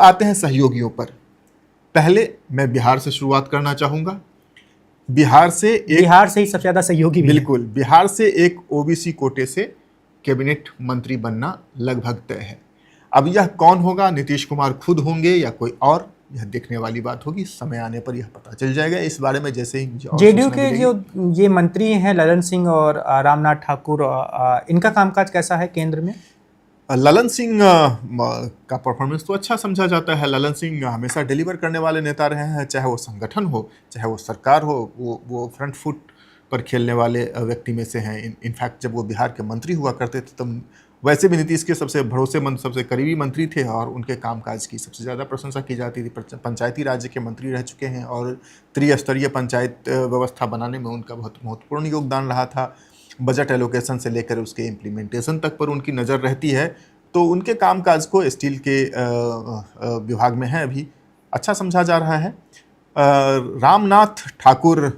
आते हैं सहयोगियों पर। पहले मैं बिहार से शुरुआत करना चाहूँगा। बिहार से ही सबसे ज़्यादा सहयोगी भी है। बिल्कुल, बिहार से एक ओबीसी कोटे से कैबिनेट मंत्री बनना लगभग तय है। अब यह कौन होगा, नीतीश कुमार खुद होंगे या कोई और, यह देखने वाली बात होगी। समय आने पर यह पता चल जाएगा। इस बारे में जैसे ही मुझे और जेडीयू सूचना के मिलेगी। जो ये मंत्री हैं ललन सिंह और रामनाथ ठाकुर, इनका कामकाज कैसा है केंद्र में? ललन सिंह का परफॉर्मेंस तो अच्छा समझा जाता है। ललन सिंह हमेशा डिलीवर करने वाले नेता रहे हैं, चाहे वो संगठन हो चाहे वो सरकार हो। वो फ्रंट फुट पर खेलने वाले व्यक्ति में से हैं। इनफैक्ट जब वो बिहार के मंत्री हुआ करते थे तब वैसे भी नीतीश के सबसे भरोसेमंद, सबसे करीबी मंत्री थे और उनके कामकाज की सबसे ज़्यादा प्रशंसा की जाती थी। पंचायती राज्य के मंत्री रह चुके हैं और त्रिस्तरीय पंचायत व्यवस्था बनाने में उनका बहुत महत्वपूर्ण योगदान रहा था। बजट एलोकेशन से लेकर उसके इम्प्लीमेंटेशन तक पर उनकी नज़र रहती है। तो उनके कामकाज को स्टील के विभाग में है अभी अच्छा समझा जा रहा है। रामनाथ ठाकुर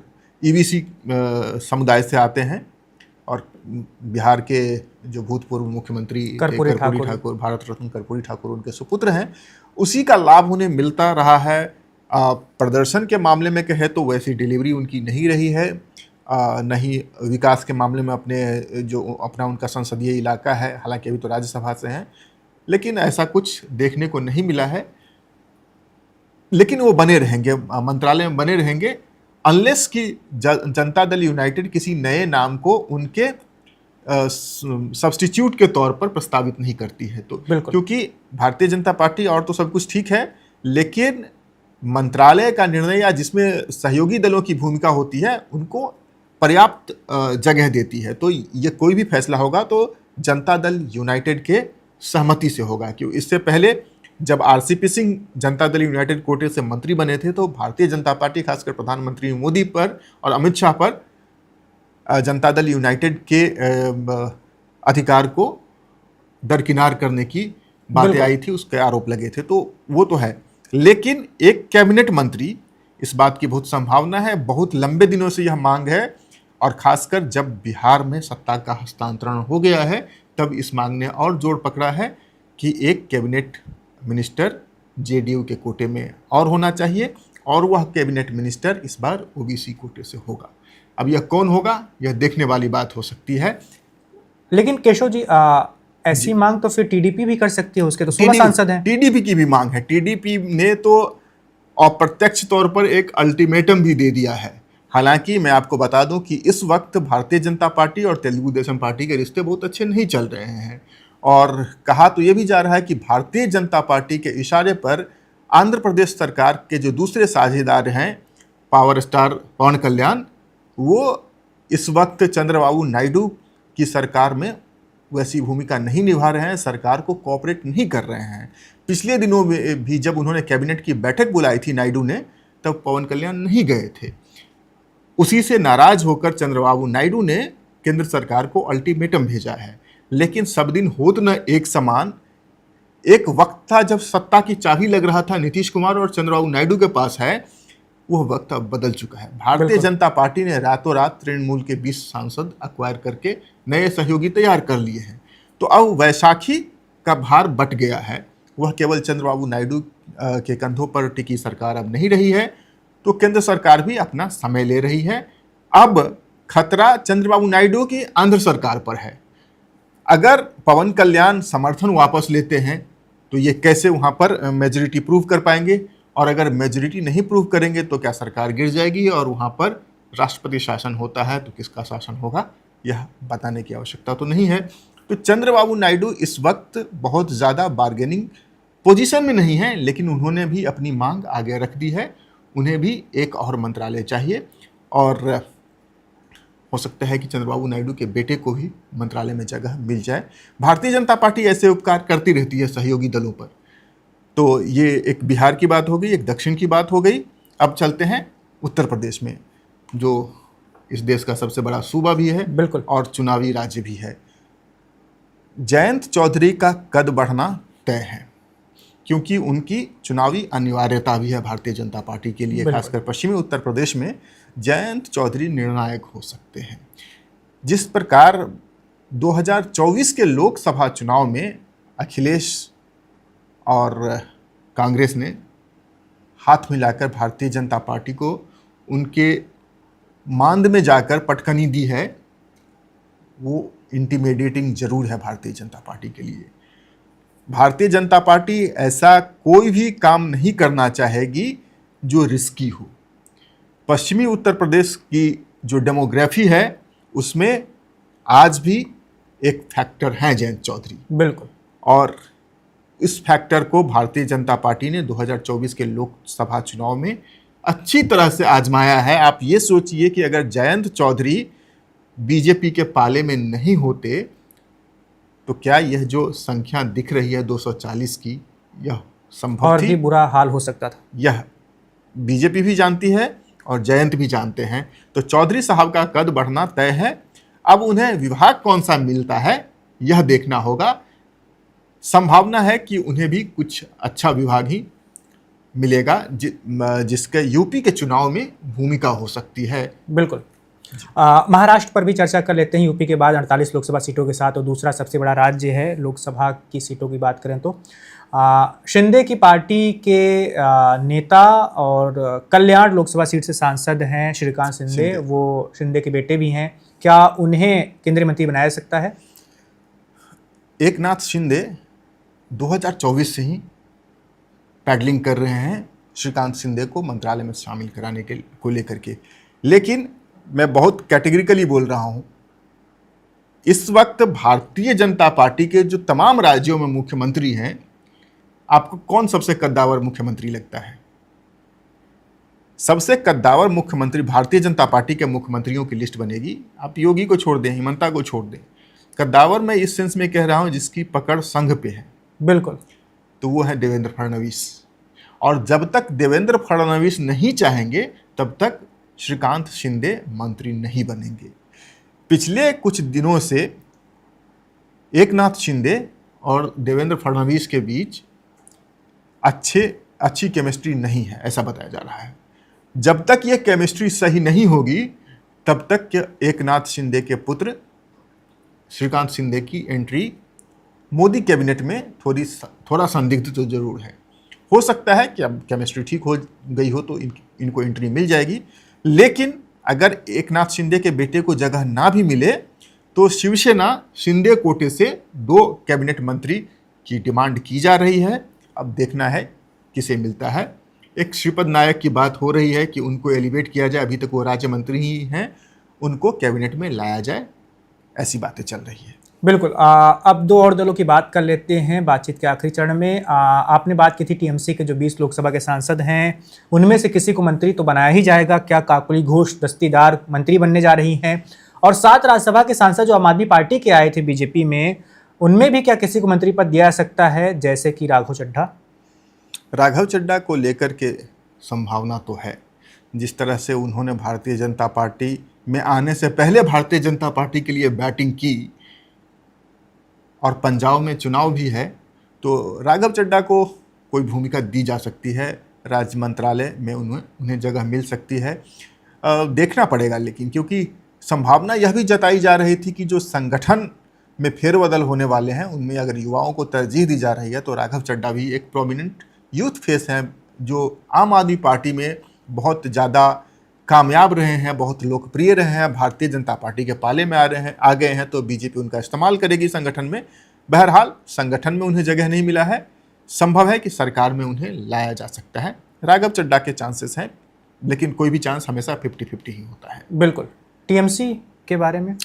ईबीसी समुदाय से आते हैं और बिहार के जो भूतपूर्व मुख्यमंत्री कर्पूरी ठाकुर, भारत रत्न कर्पूरी ठाकुर उनके सुपुत्र हैं। उसी का लाभ उन्हें मिलता रहा है। प्रदर्शन के मामले में कहे तो वैसी डिलीवरी उनकी नहीं रही है, नहीं विकास के मामले में अपना उनका संसदीय इलाका है, हालांकि अभी तो राज्यसभा से हैं, लेकिन ऐसा कुछ देखने को नहीं मिला है। लेकिन वो बने रहेंगे, मंत्रालय में बने रहेंगे, अनलेस कि जनता दल यूनाइटेड किसी नए नाम को उनके सब्स्टिट्यूट के तौर पर प्रस्तावित नहीं करती है। तो क्योंकि भारतीय जनता पार्टी और तो सब कुछ ठीक है, लेकिन मंत्रालय का निर्णय या जिसमें सहयोगी दलों की भूमिका होती है उनको पर्याप्त जगह देती है। तो ये कोई भी फैसला होगा तो जनता दल यूनाइटेड के सहमति से होगा। क्यों, इससे पहले जब आरसीपी सिंह जनता दल यूनाइटेड कोटे से मंत्री बने थे तो भारतीय जनता पार्टी, खासकर प्रधानमंत्री मोदी पर और अमित शाह पर जनता दल यूनाइटेड के अधिकार को दरकिनार करने की बातें आई थी, उसके आरोप लगे थे। तो वो तो है, लेकिन एक कैबिनेट मंत्री, इस बात की बहुत संभावना है, बहुत लंबे दिनों से यह मांग है और खासकर जब बिहार में सत्ता का हस्तांतरण हो गया है तब इस मांग ने और जोर पकड़ा है कि एक कैबिनेट मिनिस्टर जेडीयू के कोटे में और होना चाहिए और वह कैबिनेट मिनिस्टर इस बार ओबीसी कोटे से होगा। अब यह कौन होगा, यह देखने वाली बात हो सकती है। लेकिन केशव जी, ऐसी मांग तो फिर टीडीपी भी कर सकती है, उसके तो 16 सांसद हैं। टीडीपी की भी मांग है। टीडीपी ने तो अप्रत्यक्ष तौर पर एक अल्टीमेटम भी दे दिया है। हालांकि मैं आपको बता दूं कि इस वक्त भारतीय जनता पार्टी और तेलुगु देशम पार्टी के रिश्ते बहुत अच्छे नहीं चल रहे हैं और कहा तो यह भी जा रहा है कि भारतीय जनता पार्टी के इशारे पर आंध्र प्रदेश सरकार के जो दूसरे साझेदार हैं, पावर स्टार पवन कल्याण, वो इस वक्त चंद्रबाबू नायडू की सरकार में वैसी भूमिका नहीं निभा रहे हैं, सरकार को कोऑपरेट नहीं कर रहे हैं। पिछले दिनों में भी जब उन्होंने कैबिनेट की बैठक बुलाई थी नायडू ने, तब पवन कल्याण नहीं गए थे। उसी से नाराज होकर चंद्रबाबू नायडू ने केंद्र सरकार को अल्टीमेटम भेजा है। लेकिन सब दिन होत न एक समान। एक वक्त था जब सत्ता की चाबी लग रहा था नीतीश कुमार और चंद्रबाबू नायडू के पास है, वह वक्त अब बदल चुका है। भारतीय जनता पार्टी ने रातों रात तृणमूल के 20 सांसद अक्वायर करके नए सहयोगी तैयार कर लिए हैं। तो अब वैशाखी का भार बट गया है, वह केवल चंद्रबाबू नायडू के कंधों पर टिकी सरकार अब नहीं रही है। तो केंद्र सरकार भी अपना समय ले रही है। अब खतरा चंद्रबाबू नायडू की आंध्र सरकार पर है। अगर पवन कल्याण समर्थन वापस लेते हैं तो ये कैसे वहाँ पर मेजॉरिटी प्रूव कर पाएंगे, और अगर मेजॉरिटी नहीं प्रूव करेंगे तो क्या सरकार गिर जाएगी और वहाँ पर राष्ट्रपति शासन होता है तो किसका शासन होगा, यह बताने की आवश्यकता तो नहीं है। तो चंद्रबाबू नायडू इस वक्त बहुत ज़्यादा बार्गेनिंग पोजीशन में नहीं है, लेकिन उन्होंने भी अपनी मांग आगे रख दी है। उन्हें भी एक और मंत्रालय चाहिए और हो सकता है कि चंद्रबाबू नायडू के बेटे को भी मंत्रालय में जगह मिल जाए। भारतीय जनता पार्टी ऐसे उपकार करती रहती है सहयोगी दलों पर। तो ये एक बिहार की बात हो गई, एक दक्षिण की बात हो गई। अब चलते हैं उत्तर प्रदेश में, जो इस देश का सबसे बड़ा सूबा भी है, बिल्कुल, और चुनावी राज्य भी है। जयंत चौधरी का कद बढ़ना तय है, क्योंकि उनकी चुनावी अनिवार्यता भी है भारतीय जनता पार्टी के लिए। खासकर पश्चिमी उत्तर प्रदेश में जयंत चौधरी निर्णायक हो सकते हैं। जिस प्रकार 2024 के लोकसभा चुनाव में अखिलेश और कांग्रेस ने हाथ मिलाकर भारतीय जनता पार्टी को उनके मांद में जाकर पटकनी दी है, वो इंटिमिडेटिंग जरूर है भारतीय जनता पार्टी के लिए। भारतीय जनता पार्टी ऐसा कोई भी काम नहीं करना चाहेगी जो रिस्की हो। पश्चिमी उत्तर प्रदेश की जो डेमोग्राफी है उसमें आज भी एक फैक्टर है जयंत चौधरी, बिल्कुल। और इस फैक्टर को भारतीय जनता पार्टी ने 2024 के लोकसभा चुनाव में अच्छी तरह से आजमाया है। आप ये सोचिए कि अगर जयंत चौधरी बीजेपी के पाले में नहीं होते तो क्या यह जो संख्या दिख रही है 240 की, यह संभव और थी? भी बुरा हाल हो सकता था। यह बीजेपी भी जानती है और जयंत भी जानते हैं। तो चौधरी साहब का कद बढ़ना तय है। अब उन्हें विभाग कौन सा मिलता है यह देखना होगा। संभावना है कि उन्हें भी कुछ अच्छा विभाग ही मिलेगा जिसके यूपी के चुनाव में भूमिका हो सकती है। बिल्कुल। महाराष्ट्र पर भी चर्चा कर लेते हैं। यूपी के बाद 48 लोकसभा सीटों के साथ और दूसरा सबसे बड़ा राज्य है लोकसभा की सीटों की बात करें तो शिंदे की पार्टी के नेता और कल्याण लोकसभा सीट से सांसद हैं श्रीकांत शिंदे, वो शिंदे के बेटे भी हैं। क्या उन्हें केंद्रीय मंत्री बनाया सकता है? एकनाथ शिंदे 2024 से ही पैडलिंग कर रहे हैं श्रीकांत शिंदे को मंत्रालय में शामिल कराने को लेकर के, लेकिन मैं बहुत कैटेगरिकली बोल रहा हूं। इस वक्त भारतीय जनता पार्टी के जो तमाम राज्यों में मुख्यमंत्री हैं, आपको कौन सबसे कद्दावर मुख्यमंत्री लगता है? सबसे कद्दावर मुख्यमंत्री भारतीय जनता पार्टी के मुख्यमंत्रियों की लिस्ट बनेगी। आप योगी को छोड़ दें, हिमंता को छोड़ दें। कद्दावर मैं इस सेंस में कह रहा हूं जिसकी पकड़ संघ पे है, बिल्कुल, तो वो है देवेंद्र फडणवीस। और जब तक देवेंद्र फडणवीस नहीं चाहेंगे तब तक श्रीकांत शिंदे मंत्री नहीं बनेंगे। पिछले कुछ दिनों से एकनाथ शिंदे और देवेंद्र फडणवीस के बीच अच्छी केमिस्ट्री नहीं है, ऐसा बताया जा रहा है। जब तक ये केमिस्ट्री सही नहीं होगी तब तक एकनाथ शिंदे के पुत्र श्रीकांत शिंदे की एंट्री मोदी कैबिनेट में थोड़ा संदिग्ध तो जरूर है। हो सकता है कि अब केमिस्ट्री ठीक हो गई हो तो इनको एंट्री मिल जाएगी, लेकिन अगर एकनाथ शिंदे के बेटे को जगह ना भी मिले तो शिवसेना शिंदे कोटे से 2 कैबिनेट मंत्री की डिमांड की जा रही है। अब देखना है किसे मिलता है। एक श्रीपद नायक की बात हो रही है कि उनको एलिवेट किया जाए, अभी तक वो राज्य मंत्री ही हैं, उनको कैबिनेट में लाया जाए, ऐसी बातें चल रही है। बिल्कुल। अब 2 और दलों की बात कर लेते हैं बातचीत के आखिरी चरण में। आपने बात की थी टीएमसी के जो 20 लोकसभा के सांसद हैं उनमें से किसी को मंत्री तो बनाया ही जाएगा। क्या काकुली घोष दस्तीदार मंत्री बनने जा रही हैं? और 7 राज्यसभा के सांसद जो आम आदमी पार्टी के आए थे बीजेपी में, उनमें भी क्या किसी को मंत्री पद दिया जा सकता है, जैसे कि राघव चड्ढा? राघव चड्ढा को लेकर के संभावना तो है। जिस तरह से उन्होंने भारतीय जनता पार्टी में आने से पहले भारतीय जनता पार्टी के लिए बैटिंग की और पंजाब में चुनाव भी है, तो राघव चड्ढा को कोई भूमिका दी जा सकती है, राज्य मंत्रालय में उन्हें जगह मिल सकती है। देखना पड़ेगा, लेकिन क्योंकि संभावना यह भी जताई जा रही थी कि जो संगठन में फेरबदल होने वाले हैं उनमें अगर युवाओं को तरजीह दी जा रही है तो राघव चड्ढा भी एक प्रोमिनेंट यूथ फेस हैं जो आम आदमी पार्टी में बहुत ज़्यादा कामयाब रहे हैं, बहुत लोकप्रिय रहे हैं, भारतीय जनता पार्टी के पाले में आ गए हैं, तो बीजेपी उनका इस्तेमाल करेगी संगठन में। बहरहाल संगठन में उन्हें जगह नहीं मिला है, संभव है कि सरकार में उन्हें लाया जा सकता है। राघव चड्ढा के चांसेस हैं, लेकिन कोई भी चांस हमेशा 50-50 ही होता है। बिल्कुल। टीएमसी के बारे में?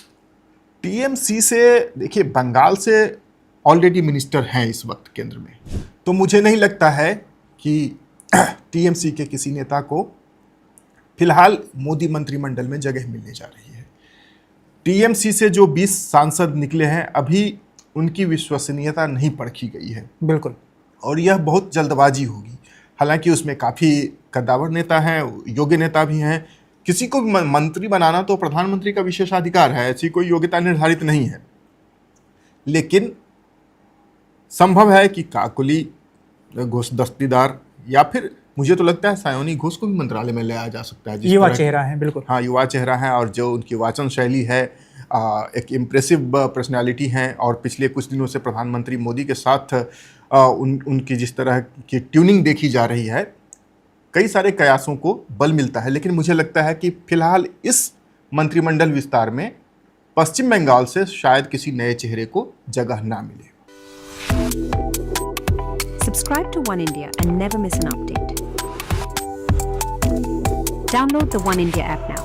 टीएमसी से देखिए, बंगाल से ऑलरेडी मिनिस्टर हैं इस वक्त केंद्र में, तो मुझे नहीं लगता है कि टीएमसी के किसी नेता को फिलहाल मोदी मंत्रिमंडल में जगह मिलने जा रही है। टीएमसी से जो 20 सांसद निकले हैं, अभी उनकी विश्वसनीयता नहीं परखी गई है। बिल्कुल। और यह बहुत जल्दबाजी होगी। हालांकि उसमें काफ़ी कद्दावर नेता हैं, योग्य नेता भी हैं। किसी को मंत्री बनाना तो प्रधानमंत्री का विशेषाधिकार है, ऐसी कोई योग्यता निर्धारित नहीं है, लेकिन संभव है कि काकुली घोष दस्तीदार या फिर मुझे तो लगता है सायोनी घोष को भी मंत्रालय में लाया जा सकता है। युवा चेहरा है। बिल्कुल, हाँ, युवा चेहरा है और जो उनकी वाचन शैली है, एक इम्प्रेसिव पर्सनालिटी हैं और पिछले कुछ दिनों से प्रधानमंत्री मोदी के साथ उनकी जिस तरह की ट्यूनिंग देखी जा रही है, कई सारे कयासों को बल मिलता है। लेकिन मुझे लगता है कि फिलहाल इस मंत्रिमंडल विस्तार में पश्चिम बंगाल से शायद किसी नए चेहरे को जगह ना मिले। Subscribe to One India and never miss an update. Download the One India app now.